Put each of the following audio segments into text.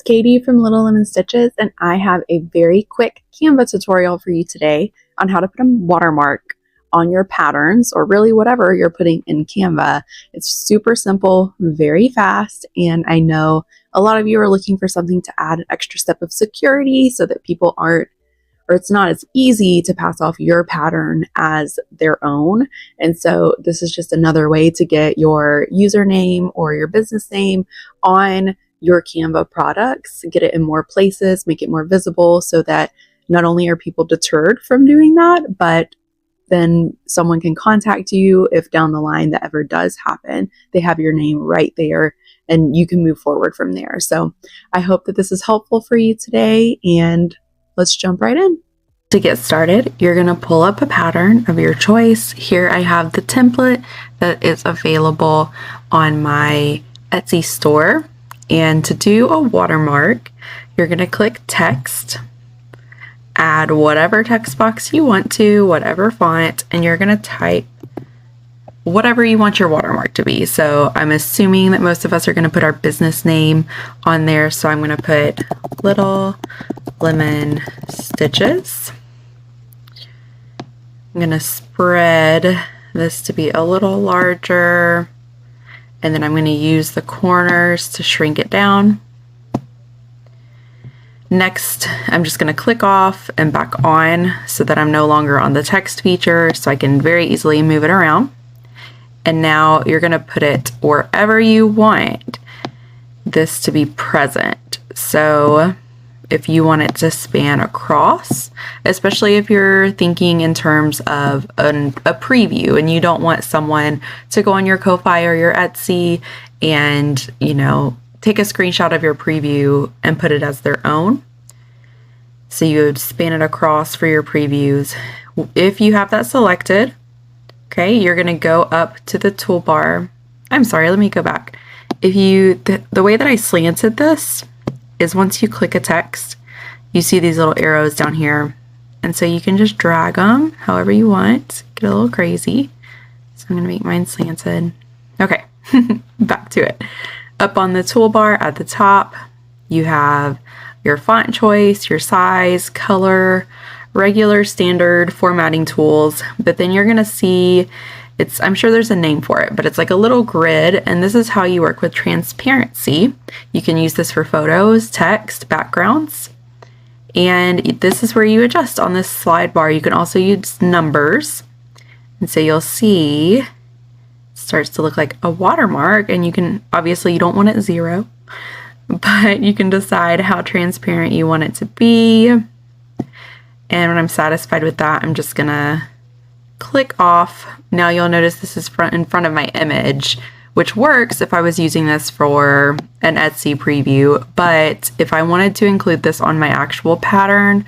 Katie from Little Lemon Stitches, and I have a very quick Canva tutorial for you today on how to put a watermark on your patterns, or really whatever you're putting in Canva. It's super simple, very fast, and I know a lot of you are looking for something to add an extra step of security so that people aren't, or it's not as easy to pass off your pattern as their own. And so this is just another way to get your username or your business name on your Canva products, get it in more places, make it more visible so that not only are people deterred from doing that, but then someone can contact you if down the line that ever does happen. They have your name right there and you can move forward from there. So I hope that this is helpful for you today, and let's jump right in. To get started, you're going to pull up a pattern of your choice. Here I have the template that is available on my Etsy store. And to do a watermark, you're going to click text, add whatever text box you want to, whatever font, and you're going to type whatever you want your watermark to be. So I'm assuming that most of us are going to put our business name on there. So I'm going to put Little Lemon Stitches. I'm going to spread this to be a little larger, and then I'm going to use the corners to shrink it down. Next, I'm just going to click off and back on so that I'm no longer on the text feature, so I can very easily move it around. And now you're going to put it wherever you want this to be present. So if you want it to span across, especially if you're thinking in terms of a preview and you don't want someone to go on your Ko-Fi or your Etsy and, take a screenshot of your preview and put it as their own. So you would span it across for your previews. If you have that selected, okay, you're going to go up to the toolbar. I'm sorry, let me go back. The way that I slanted this is once you click a text, you see these little arrows down here. And so you can just drag them however you want. Get a little crazy. So I'm going to make mine slanted. Okay, back to it. Up on the toolbar at the top, you have your font choice, your size, color, regular, standard, formatting tools. But then you're going to see, I'm sure there's a name for it, but it's like a little grid, and this is how you work with transparency. You can use this for photos, text, backgrounds, and this is where you adjust on this slide bar. You can also use numbers, and so you'll see it starts to look like a watermark, and you can, obviously you don't want it 0, but you can decide how transparent you want it to be. And when I'm satisfied with that, I'm just gonna click off. Now you'll notice this is in front of my image, which works if I was using this for an Etsy preview. But if I wanted to include this on my actual pattern,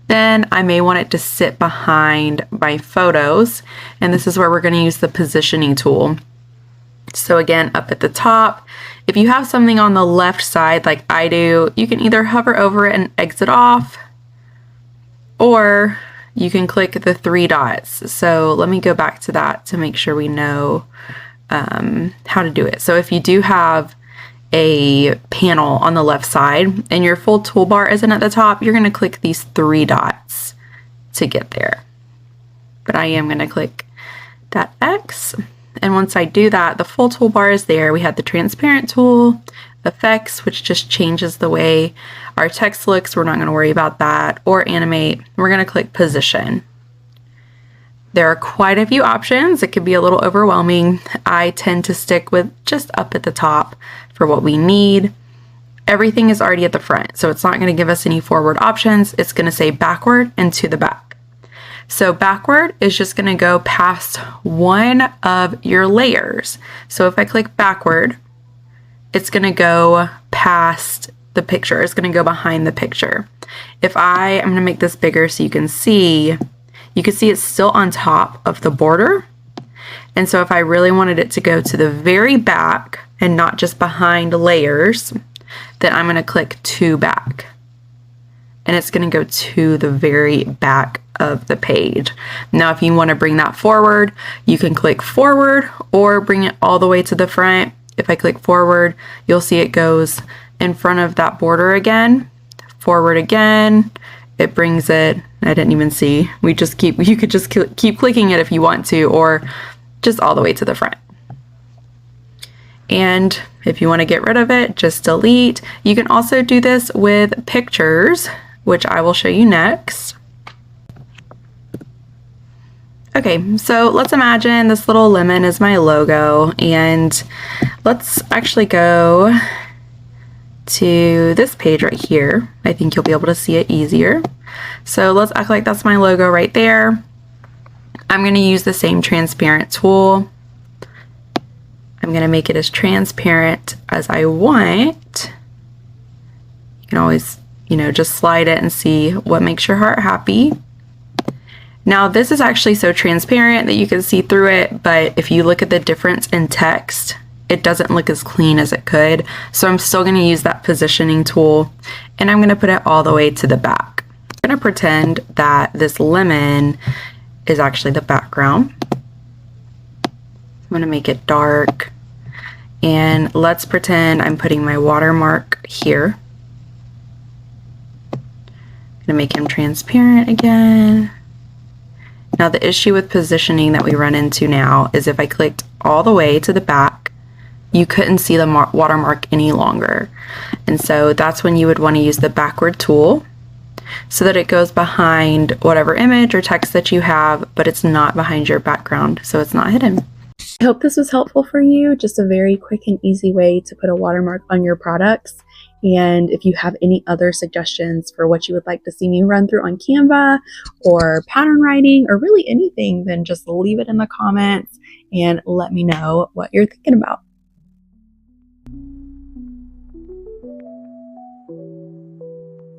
then I may want it to sit behind my photos. And this is where we're going to use the positioning tool. So again, up at the top, if you have something on the left side like I do, you can either hover over it and exit off, or you can click the 3 dots. So let me go back to that to make sure we know how to do it. So if you do have a panel on the left side and your full toolbar isn't at the top, you're going to click these 3 dots to get there. But I am going to click that X. And once I do that, the full toolbar is there. We have the transparent tool, effects, which just changes the way our text looks. We're not going to worry about that, or animate. We're going to click position. There are quite a few options. It can be a little overwhelming. I tend to stick with just up at the top for what we need. Everything is already at the front, so it's not going to give us any forward options. It's going to say backward and to the back. So backward is just going to go past one of your layers. So if I click backward, it's going to go past the picture. It's going to go behind the picture. If I'm going to make this bigger so you can see it's still on top of the border. And so if I really wanted it to go to the very back and not just behind layers, then I'm going to click to back. And it's going to go to the very back of the page. Now, if you want to bring that forward, you can click forward or bring it all the way to the front. If I click forward, you'll see it goes in front of that border again, forward again, it brings it, I didn't even see, you could just keep clicking it if you want to, or just all the way to the front. And if you want to get rid of it, just delete. You can also do this with pictures, which I will show you next. Okay, so let's imagine this little lemon is my logo, and let's actually go to this page right here. I think you'll be able to see it easier. So let's act like that's my logo right there. I'm going to use the same transparent tool. I'm going to make it as transparent as I want. You can always, just slide it and see what makes your heart happy. Now this is actually so transparent that you can see through it, but if you look at the difference in text, it doesn't look as clean as it could. So I'm still going to use that positioning tool, and I'm going to put it all the way to the back. I'm going to pretend that this lemon is actually the background. I'm going to make it dark. And let's pretend I'm putting my watermark here. I'm going to make him transparent again. Now the issue with positioning that we run into now is if I clicked all the way to the back, you couldn't see the watermark any longer. And so that's when you would want to use the backward tool so that it goes behind whatever image or text that you have, but it's not behind your background, so it's not hidden. I hope this was helpful for you. Just a very quick and easy way to put a watermark on your products. And if you have any other suggestions for what you would like to see me run through on Canva or pattern writing or really anything, then just leave it in the comments and let me know what you're thinking about.